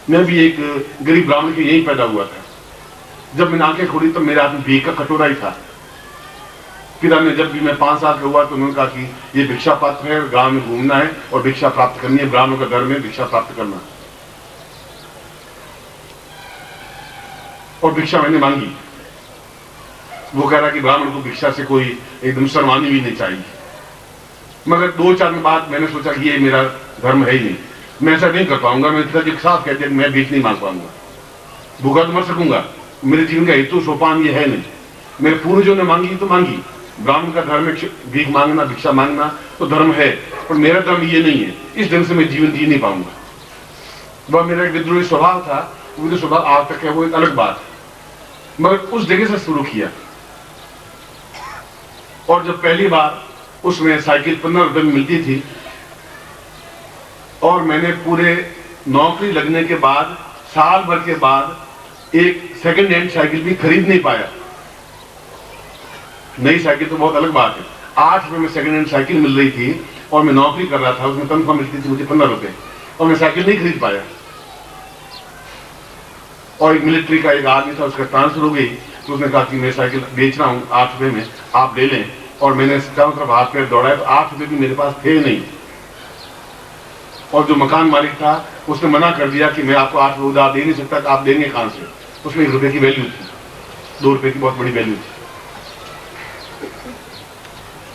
मैं भी एक गरीब ब्राह्मण के यहीं पैदा हुआ था। जब मैंने आंखें खोली तो मेरे हाथ में भीख का कटोरा ही था। पिता ने जब भी मैं 5 साल का हुआ तो उन्होंने कहा कि ये भिक्षा पात्र है, गांव में घूमना है और भिक्षा प्राप्त करनी है, ब्राह्मणों का धर्म है भिक्षा प्राप्त करना। और भिक्षा मैंने मांगी। वो कह रहा कि ब्राह्मण को भिक्षा से कोई एकदम शर्मानी भी नहीं चाहिए। मगर 2-4 दिन बाद मैंने सोचा कि ये मेरा धर्म है ही नहीं, मैं ऐसा नहीं कर पाऊंगा। मैं पिताजी के साथ कह दिया मैं भीख नहीं मांग पाऊंगा, भूखा तो मर सकूंगा, मेरे जीवन का हेतु सोपान ये है नहीं। मेरे पूर्वजों ने मांगी तो मांगी, ब्राह्मण का धर्म है भीख मांगना भिक्षा मांगना तो धर्म है, पर मेरा धर्म ये नहीं है। इस ढंग से मैं जीवन जी नहीं पाऊंगा। वह मेरा एक विद्रोही स्वभाव था, विद्रोही स्वभाव आज तक है, वो एक अलग बात है। मगर उस जगह से शुरू किया। और जब पहली बार उसमें साइकिल 15 रुपए में मिलती थी और मैंने पूरे नौकरी लगने के बाद साल भर के बाद एक सेकंड हैंड साइकिल भी खरीद नहीं पाया। नई साइकिल तो बहुत अलग बात है। 8 रुपए में सेकंड हैंड साइकिल मिल रही थी और मैं नौकरी कर रहा था, उसमें तनख्वाह मिलती थी मुझे 15 रुपए और मैं साइकिल नहीं खरीद पाया। और एक मिलिट्री का एक आदमी था, उसका ट्रांसफर हो गई तो उसने कहा कि मैं साइकिल बेच रहा हूं 8 रुपए में, आप ले लें। और मैंने चारों तरफ हाथ पैर दौड़ाया तो 8 रुपए भी मेरे पास थे नहीं। और जो मकान मालिक था उसने मना कर दिया कि मैं आपको 8 रुपए उधार दे नहीं सकता, आप देंगे कहां से। उसमें 1 रुपए की वैल्यू थी, 2 रुपए की बहुत बड़ी वैल्यू थी।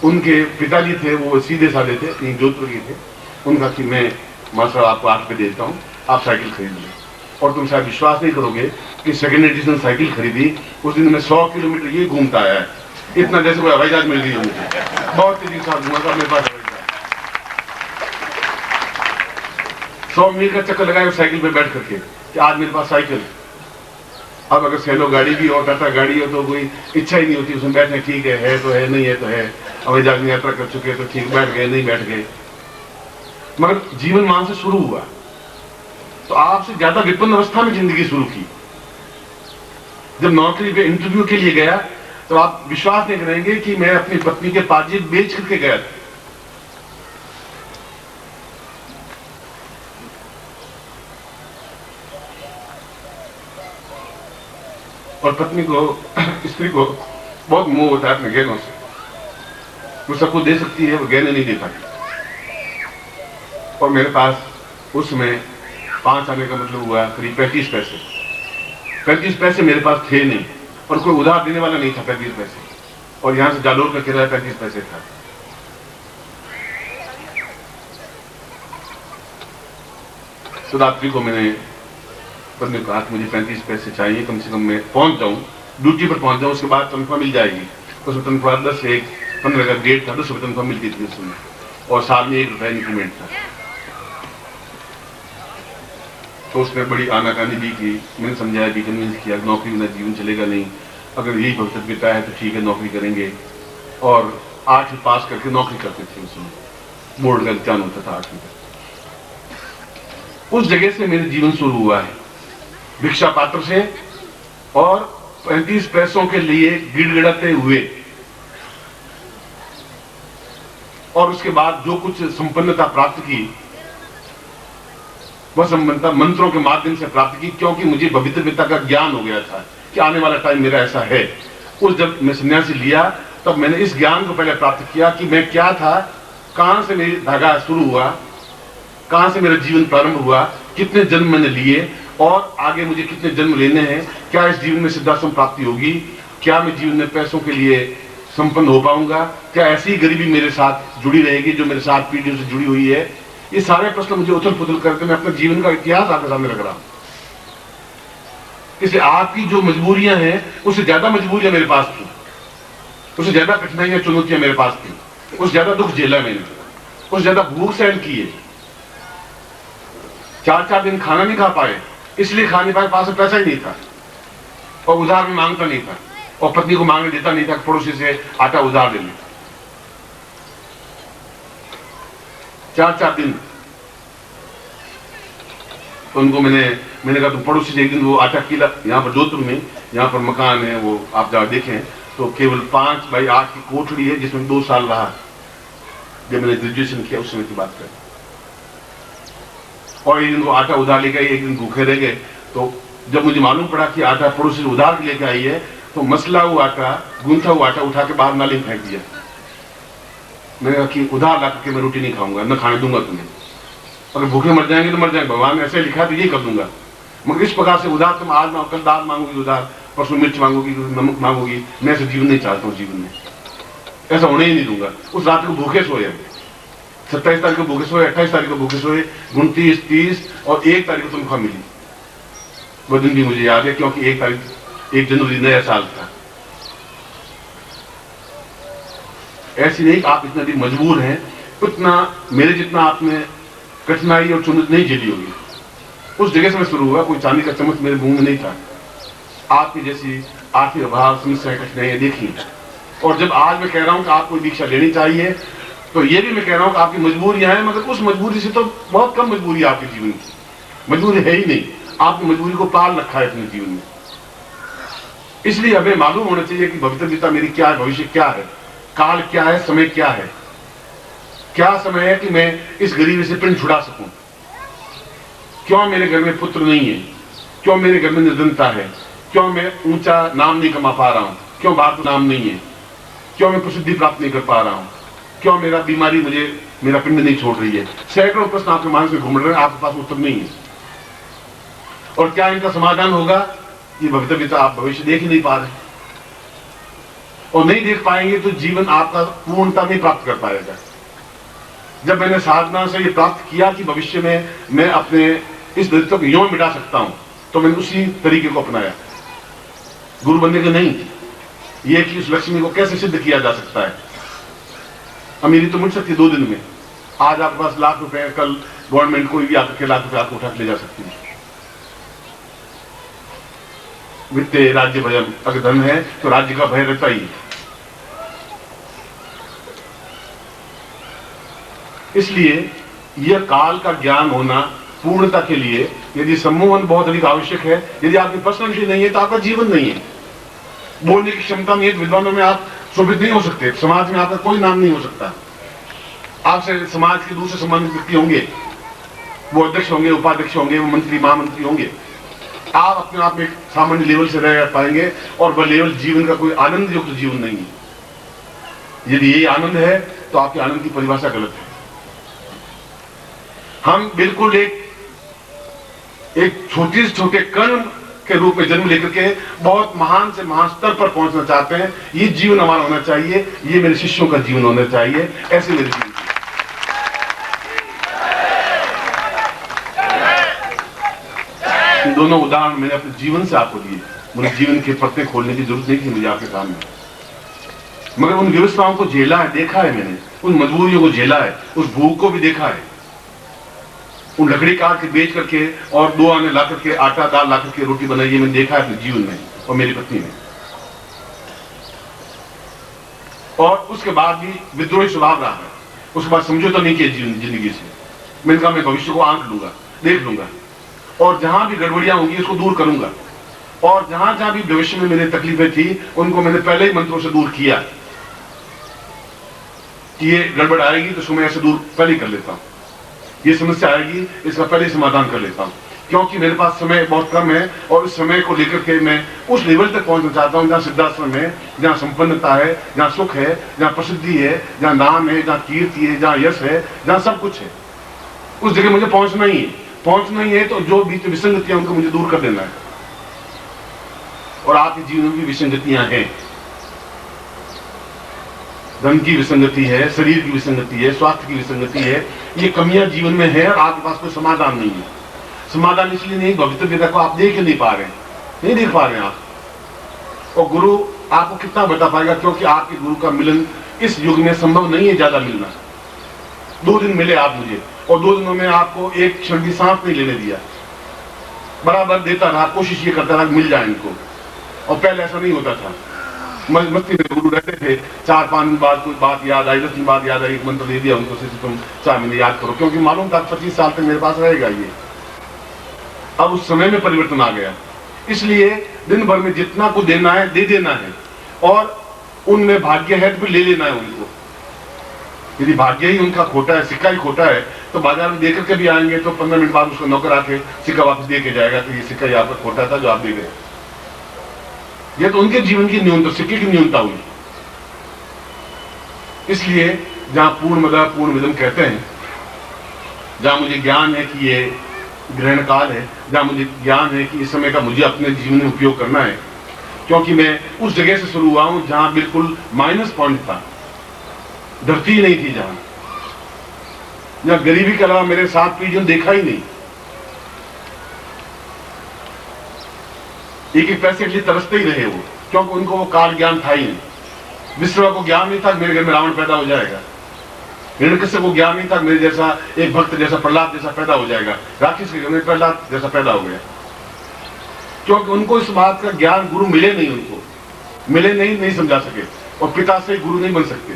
उनके पिताजी थे वो सीधे साधे थे, जोधपुर के थे। उनका कि मैं मास्टर आपको 8 रुपए देता हूं, आप साइकिल खरीद लें। और तुम शायद विश्वास नहीं करोगे कि सेकेंड एडिशन साइकिल खरीदी, उस दिन मैं 100 किलोमीटर ये घूमता आया है, इतना जैसे कोई हवाई जहाज मिल गई मुझे। बहुत तेजी के साथ घूमा था मेरे पास 100 मील का चक्कर लगाया साइकिल पे बैठ करके कि आज मेरे पास साइकिल। अब अगर सेलो गाड़ी भी और टाटा गाड़ी हो तो कोई इच्छा ही नहीं होती उसमें बैठने, ठीक है तो है, नहीं है तो है। हवाई जहाज में यात्रा कर चुके तो ठीक, बैठ गए नहीं बैठ गए। मगर जीवन वहां से शुरू हुआ। तो आपसे ज्यादा विपन्न अवस्था में जिंदगी शुरू की। जब नौकरी पे इंटरव्यू के लिए गया तो आप विश्वास नहीं करेंगे कि मैं अपनी पत्नी के पाजेब बेच करके गया था। और पत्नी को, स्त्री को बहुत मोह होता है अपने गहनों से। वो सबको दे सकती है, वो गहने नहीं दे पाती। और मेरे पास उसमें 5 आने का मतलब हुआ करीब 35 पैसे। 35 पैसे मेरे पास थे नहीं और कोई उधार देने वाला नहीं था 35 पैसे। और यहां से जालोर का किराया 35 पैसे था। तो रात्रि को मैंने पत्नी को कहा कि मुझे 35 पैसे चाहिए, कम से कम मैं पहुंच जाऊं, ड्यूटी पर पहुंच जाऊं, उसके बाद तनख्वाह मिल जाएगी। उसमें तनख्वाह 10 से 15 का डेट था, 10 रुपये तनख्वाह मिलती थी उसमें और साल में 1 रुपया इंक्रीमेंट था। तो उसने बड़ी आनाकानी भी की। मैंने समझाया भी, कन्विंस किया नौकरी बिना जीवन चलेगा नहीं, अगर यही भविष्यता है तो ठीक है नौकरी करेंगे। और 8वीं पास करके नौकरी करते थे उसमें, बोर्ड का इम्तिहान होता था 8वीं का। उस जगह से मेरे जीवन शुरू हुआ है, भिक्षा पात्र से और 35 पैसों के लिए गिड़गिड़ाते हुए। और उसके बाद जो कुछ संपन्नता प्राप्त की वह संपन्नता मंत्रों के माध्यम से प्राप्त की, क्योंकि मुझे पवित्रता का ज्ञान हो गया था कि आने वाला टाइम मेरा ऐसा है। उस जब मैं सन्यासी लिया तब मैंने इस ज्ञान को पहले प्राप्त किया कि मैं क्या था, कहां से मेरी धागा शुरू हुआ, कहां से मेरा जीवन प्रारंभ हुआ, कितने जन्म मैंने लिए और आगे मुझे कितने जन्म लेने हैं, क्या इस जीवन में सिद्धाश्रम प्राप्ति होगी, क्या मैं जीवन में पैसों के लिए संपन्न हो पाऊंगा, क्या ऐसी गरीबी मेरे साथ जुड़ी रहेगी जो मेरे साथ पीढ़ियों से जुड़ी हुई है। ये सारे प्रश्न मुझे उथल पुथल करके मैं अपने जीवन का इतिहास आपके सामने रख रहा हूं। इसलिए आपकी जो मजबूरियां हैं उससे ज्यादा मजबूरियां मेरे पास थी, उससे ज्यादा कठिनाइयां चुनौतियां मेरे पास थी, उससे ज्यादा दुख झेला मैंने, उससे ज्यादा भूख सहन किए। 4-4 दिन खाना नहीं खा पाए, इसलिए खा नहीं पाए, पास में पैसा ही नहीं था और उधार भी मांगता नहीं था और पत्नी को मांगने देता नहीं था, पड़ोसी से आटा उधार ले ले। 4-4 दिन तो उनको मैंने कहा तुम पड़ोसी से एक दिन वो आटा किला, यहाँ पर जोधपुर में यहाँ पर मकान है, वो आप जहाँ देखें तो केवल 5 बाई 8 की कोठड़ी है जिसमें 2 साल रहा जब मैंने ग्रेजुएशन किया, उस समय की बात करें। और एक दिन को आटा उधार लेके आई, एक दिन भूखे रह गए। तो जब मुझे मालूम पड़ा कि आटा पड़ोसी से उधार लेके आई है, तो मसला हुआ आटा, गूंथा हुआ आटा उठा के बाहर नाले में फेंक दिया। मैंने कहा कि उधार ला करके मैं रोटी नहीं खाऊंगा, न खाने दूंगा तुम्हें, अगर भूखे मर जाएंगे तो मर जाएंगे, भगवान ने ऐसे लिखा तो ये कर दूंगा। मगर इस प्रकार से उधार तुम आज मांगो, कल दाल मांगोगी उधार, परसों मिर्च मांगोगी, नमक मांगोगी, मैं ऐसा जीवन नहीं चाहता हूँ। जीवन में ऐसा होने ही नहीं दूंगा। उस रात को भूखे सोए, 27 तारीख को भूखे सोए, 28 तारीख को भूखे सोए, 29, 30 और 1 तारीख को तनख्वाह मिली। वो दिन भी मुझे याद है, क्योंकि 1 जनवरी नया साल था। ऐसी नहीं कि आप इतना भी मजबूर हैं, उतना मेरे जितना आपने कठिनाई और चुनौती नहीं झेली होगी। उस जगह से मैं शुरू हुआ, कोई चांदी का चम्मच मेरे मुंह में नहीं था। आपकी जैसी आर्थिक अभाव, समस्याएं, कठिनाइयां देखी। और जब आज मैं कह रहा हूं कि आपको दीक्षा लेनी चाहिए, तो ये भी मैं कह रहा हूं कि आपकी मजबूरियां हैं, मगर उस मजबूरी से तो बहुत कम मजबूरी है आपके जीवन की। मजबूरी है ही नहीं, आपने मजबूरी को पाल रखा है अपने जीवन में। इसलिए हमें मालूम होना चाहिए कि भविष्यता मेरी क्या है, भविष्य क्या है, काल क्या है, समय क्या है। क्या समय है कि मैं इस गरीबी से पिंड छुड़ा सकूं। क्यों मेरे घर में पुत्र नहीं है, क्यों मेरे घर में निर्धनता है, क्यों मैं ऊंचा नाम नहीं कमा पा रहा हूं, क्यों भारत नाम नहीं है, क्यों मैं प्रसिद्धि प्राप्त नहीं कर पा रहा हूं, क्यों मेरा बीमारी मुझे मेरा पिंड नहीं छोड़ रही है। सैकड़ों प्रश्न आपके मन में घूम रहे हैं, आपके पास उत्तर नहीं है। और क्या इनका समाधान होगा, ये भविष्य आप भविष्य देख ही नहीं पा रहे, और नहीं देख पाएंगे तो जीवन आपका पूर्णता नहीं प्राप्त कर पाएगा। जब मैंने साधना से ये प्राप्त किया कि भविष्य में मैं अपने इस दरिद्र को यूं मिटा सकता हूं, तो मैंने उसी तरीके को अपनाया। गुरु बनने के नहीं, ये कि उस लक्ष्मी को कैसे सिद्ध किया जा सकता है। अमीरी तो मिल सकती 2 दिन में। आज आपके पास लाख रुपए, कल गवर्नमेंट कोई भी आकर के लाख रुपए आपको उठा के ले जा सकती है। वित्तीय राज्य भय, अगर धन है तो राज्य का भय रहता ही है। इसलिए यह काल का ज्ञान होना पूर्णता के लिए, यदि सम्मोहन बहुत अधिक आवश्यक है, यदि आपकी पर्सनालिटी नहीं है तो आपका जीवन नहीं है। बोलने की क्षमता नहीं है, विद्वानों में आप शोभित नहीं हो सकते, समाज में आपका कोई नाम नहीं हो सकता। आपसे समाज के दूसरे सम्मानित व्यक्ति होंगे, वो अध्यक्ष होंगे, उपाध्यक्ष होंगे, वो मंत्री, महामंत्री होंगे। आप अपने आप में सामान्य लेवल से रह पाएंगे, और वह लेवल जीवन का कोई आनंद युक्त जीवन नहीं है। यदि ये आनंद है तो आपके आनंद की परिभाषा गलत है। हम बिल्कुल एक छोटे से छोटे कण के रूप में जन्म लेकर के बहुत महान से महान स्तर पर पहुंचना चाहते हैं। ये जीवन हमारा होना चाहिए, ये मेरे शिष्यों का जीवन होना चाहिए, ऐसे मेरे जीवन। दोनों उदाहरण मैंने अपने जीवन से आपको दिए। मुझे जीवन के पत्ते खोलने की जरूरत नहीं थी मुझे आपके सामने, मगर उन व्यवस्थाओं को झेला है, देखा है मैंने, उन मजबूरियों को झेला है, उस भूख को भी देखा है, उन लकड़ी काट के बेच करके और 2 आने ला करके आटा दाल ला करके रोटी बनाई, ये मैंने देखा है अपने जीवन में और मेरी पत्नी ने। और उसके बाद भी विद्रोही स्वभाव रहा है, उसके बाद समझौता नहीं किया जिंदगी से। मैंने कहा मैं भविष्य को आंक लूंगा, देख लूंगा, और जहां भी गड़बड़ियां होंगी उसको दूर करूंगा। और जहां जहां भी भविष्य में मेरी तकलीफें थी उनको मैंने पहले ही मंत्रों से दूर किया कि ये गड़बड़ आएगी तो उसको मैं ऐसे दूर पहले ही कर लेता हूं, ये समस्या आएगी इसका पहले समाधान कर लेता हूं, क्योंकि मेरे पास समय बहुत कम है। और इस समय को लेकर के मैं उस लेवल तक पहुंचना चाहता हूं जहां सिद्धाश्रम है, जहां संपन्नता है, जहां सुख है, जहां प्रसिद्धि है, जहां नाम है, जहां कीर्ति है, जहां यश है, जहां सब कुछ है। उस जगह मुझे पहुंचना ही है। पहुंचना ही है तो जो बीच विसंगतियां उनको मुझे दूर कर देना है। और आपके जीवन में भी विसंगतियां हैं, धन की विसंगति है, शरीर की विसंगति है, स्वास्थ्य की विसंगति है, ये कमियां जीवन में है और आपके पास कोई समाधान नहीं है। समाधान इसलिए नहीं, भविष्य को आप देख नहीं पा रहे, नहीं देख पा रहे हैं आप। और गुरु आपको कितना बता पाएगा, क्योंकि आपके गुरु का मिलन इस युग में संभव नहीं है ज्यादा मिलना। 2 दिन मिले आप मुझे, और 2 दिनों में आपको एक क्षण भी सांस नहीं लेने दिया। बराबर देता रहा, कोशिश ये करता रहा मिल जाए इनको। और पहले ऐसा नहीं होता था, मस्ती में गुरु रहते थे, 4-5 दिन बाद कोई बात याद आई, 10 दिन बाद याद आई, एक मंत्र दे दिया उनको, तुम 4 महीने याद करो, क्योंकि मालूम था 25 साल तक मेरे पास रहेगा ये। अब उस समय में परिवर्तन आ गया, इसलिए दिन भर में जितना को देना है दे देना है, और उनमें भाग्य है तो ले लेना है उनको। यदि भाग्य ही उनका खोटा है, सिक्का ही खोटा है, तो बाजार में देकर के भी आएंगे तो 15 मिनट बाद उसको नौकर आके सिक्का वापस दे के जाएगा कि ये सिक्का ही आपका खोटा था जो आप दे गए। ये तो उनके जीवन की न्यूनता, सिक्के की न्यूनता हुई। इसलिए जहां पूर्णमदः पूर्णमिदं कहते हैं, जहां मुझे ज्ञान है कि ये ग्रहण काल है, जहां मुझे ज्ञान है कि इस समय का मुझे अपने जीवन में उपयोग करना है, क्योंकि मैं उस जगह से शुरू हुआ हूं जहां बिल्कुल माइनस पॉइंट था, धरती नहीं थी, जहां गरीबी के अलावा मेरे साथ पीढ़ियों देखा ही नहीं। एक एक पैसे के लिए तरसते ही रहे वो, क्योंकि उनको वो काल ज्ञान था ही नहीं। विश्व को ज्ञान नहीं था मेरे घर में रावण पैदा हो जाएगा। हिरण्यकश्यप को ज्ञान नहीं था मेरे जैसा एक भक्त जैसा प्रहलाद जैसा पैदा हो जाएगा। राक्षस के घर में प्रहलाद जैसा पैदा हो गया, क्योंकि उनको इस बात का ज्ञान गुरु मिले नहीं, उनको मिले नहीं समझा सके। और पिता से गुरु नहीं बन सकते,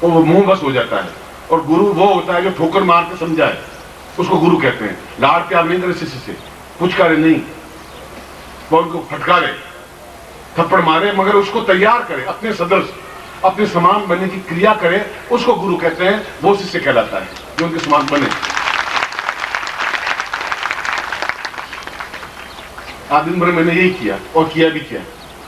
वो मुंह बस हो जाता है। और गुरु वो होता है जो ठोकर मार के समझाए, उसको गुरु कहते हैं। लाड़ प्यार नहीं करे शिष्य से, पुचकारे नहीं, वो उनको फटकारे, थप्पड़ मारे, मगर उसको तैयार करे, अपने सदस्य अपने समान बनने की क्रिया करे, उसको गुरु कहते हैं। वो शिष्य कहलाता है जो उनके समान बने। आज दिन भर मैंने यही किया और किया भी किया,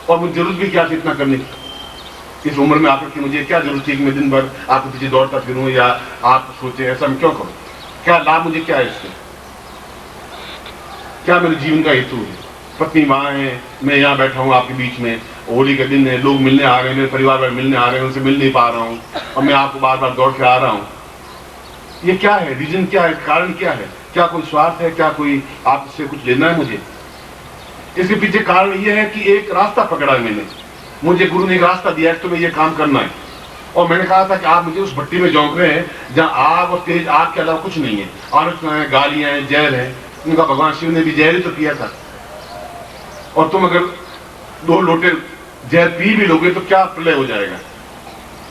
और मुझे जरूरत भी क्या थी इतना करने की। इस उम्र में आकर के मुझे क्या जरूरत थी कि मैं दिन भर आपके पीछे दौड़ता फिरूं, या आप सोचे ऐसा मैं क्यों करूं? क्या लाभ मुझे, क्या है इससे? क्या मेरे जीवन का हेतु है? पत्नी वहां है, मैं यहाँ बैठा हूँ आपके बीच में, होली के दिन है, लोग मिलने आ रहे हैं, मेरे परिवार वाले मिलने आ रहे हैं, उनसे मिल नहीं पा रहा हूँ, और मैं आपको बार बार दौड़ के आ रहा हूँ। ये क्या है? रीजन क्या है? कारण क्या है? क्या कोई स्वार्थ है? क्या कोई आपसे कुछ लेना है मुझे? इसके पीछे कारण ये है कि एक रास्ता पकड़ा है मैंने, मुझे गुरु ने एक रास्ता दिया है, तुम्हें ये काम करना है। और मैंने कहा था कि आप मुझे उस भट्टी में झोंक रहे हैं जहाँ आग और तेज आग के अलावा कुछ नहीं है, आलोचना है, गालियां हैं, जहर है। उनका भगवान शिव ने भी जहर ही तो पिया था, और तुम अगर 2 लोटे जहर पी भी लोगे तो क्या प्रलय हो जाएगा।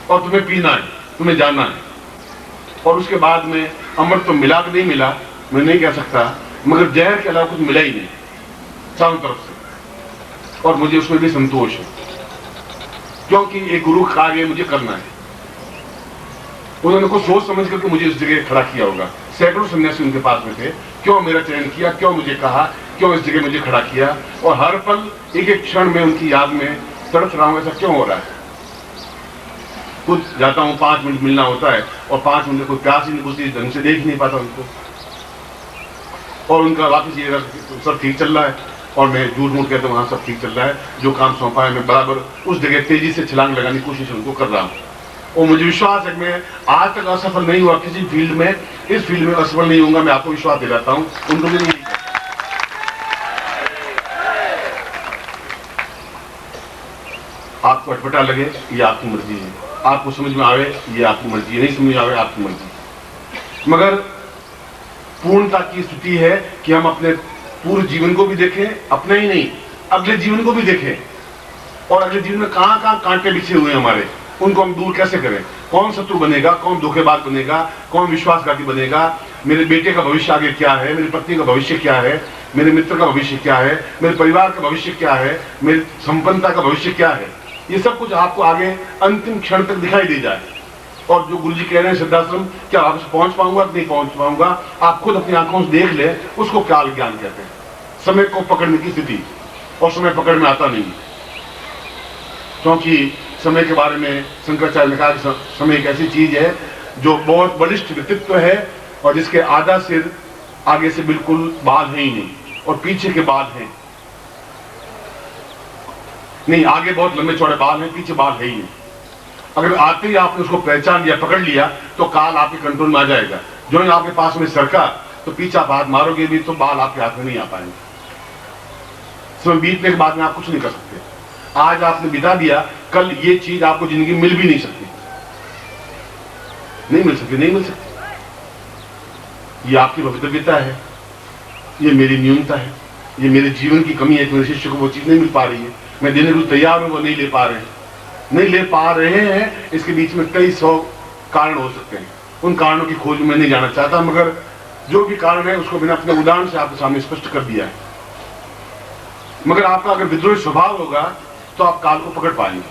और तुम्हें पीना है, तुम्हें जाना है। और उसके बाद में अमृत तो मिला कि नहीं मिला मैं नहीं कह सकता, मगर जहर के अलावा कुछ मिला ही नहीं चारों तरफ से, और मुझे उसमें भी संतोष है, क्योंकि एक गुरु का कार्य मुझे करना है। उन्होंने कुछ सोच समझ करके मुझे इस जगह खड़ा किया होगा। सैकड़ों सन्यासी उनके पास में थे, क्यों मेरा चयन किया, क्यों मुझे कहा, क्यों इस जगह मुझे खड़ा किया, और हर पल एक एक क्षण में उनकी याद में तड़प रहा हूं, ऐसा क्यों हो रहा है। खुद जाता हूं, 5 मिनट मिलना होता है, और 5 मिनट कोई प्यास ही नहीं बुझती, ढंग से देख नहीं पाता उनको, और उनका वापस ये सब ठीक चल रहा है, और मैं झूठ मूठ कहता हूँ वहां सब ठीक चल रहा है। जो काम सौंपा है मैं बराबर उस जगह तेजी से छलांग लगाने की कोशिश उनको कर रहा हूँ। और मुझे विश्वास है कि मैं आज तक असफल नहीं हुआ किसी फील्ड में, इस फील्ड में असफल नहीं होऊंगा, मैं आपको विश्वास दिलाता हूँ। उनको भी नहीं, आपको अटपटा लगे ये आपकी मर्जी है, आपको समझ में आवे ये आपकी मर्जी है, नहीं समझ में आवे आपकी मर्जी। मगर पूर्णता की स्थिति है कि हम अपने पूरे जीवन को भी देखें, अपने ही नहीं अगले जीवन को भी देखें, और अगले जीवन में कहां कहां कांटे बिछे हुए हैं हमारे, उनको हम दूर कैसे करें। कौन शत्रु बनेगा, कौन धोखेबाज बनेगा, कौन विश्वासघाती बनेगा, मेरे बेटे का भविष्य आगे क्या है, मेरी पत्नी का भविष्य क्या है, मेरे मित्र का भविष्य क्या है, मेरे परिवार का भविष्य क्या है, मेरी संपन्नता का भविष्य क्या है, ये सब कुछ आपको आगे अंतिम क्षण तक दिखाई दे जाए। और जो गुरुजी कह रहे हैं सिद्धाश्रम, क्या आप पहुंच पाऊंगा कि नहीं पहुंच पाऊंगा, आप खुद अपनी आंखों से देख ले, उसको काल ज्ञान कहते हैं। समय को पकड़ने की स्थिति, और समय पकड़ में आता नहीं, क्योंकि समय के बारे में शंकराचार्य ने कहा कि समय एक ऐसी चीज है जो बहुत बलिष्ठ व्यक्तित्व है, और जिसके आधा सिर आगे से बिल्कुल बाल है ही नहीं, और पीछे के बाल हैं नहीं, आगे बहुत लंबे चौड़े बाल हैं, पीछे बाल है ही नहीं। अगर आते ही आपने उसको पहचान लिया, पकड़ लिया, तो काल आपके कंट्रोल में आ जाएगा। जो ही आपके पास में सरका तो पीछे आप हाथ मारोगे भी तो बाल आपके हाथ में नहीं आ पाएंगे। समय बीतने के बाद में आप कुछ नहीं कर सकते। आज आपने बिता दिया, कल ये चीज आपको जिंदगी मिल भी नहीं सकती, नहीं मिल सकती, नहीं मिल सकती। ये आपकी भवितव्यता है, ये मेरी न्यूनता है, ये मेरे जीवन की कमी है कि मेरे शिष्य को वो चीज नहीं मिल पा रही है। मैं देने को तैयार हूं, वो नहीं ले पा रहे हैं। इसके बीच में कई 100 कारण हो सकते हैं, उन कारणों की खोज में नहीं जाना चाहता, मगर जो भी कारण है उसको मैंने अपने उदाहरण से आपके सामने स्पष्ट कर दिया है। मगर आपका अगर विद्रोही स्वभाव होगा तो आप काल को पकड़ पाएंगे।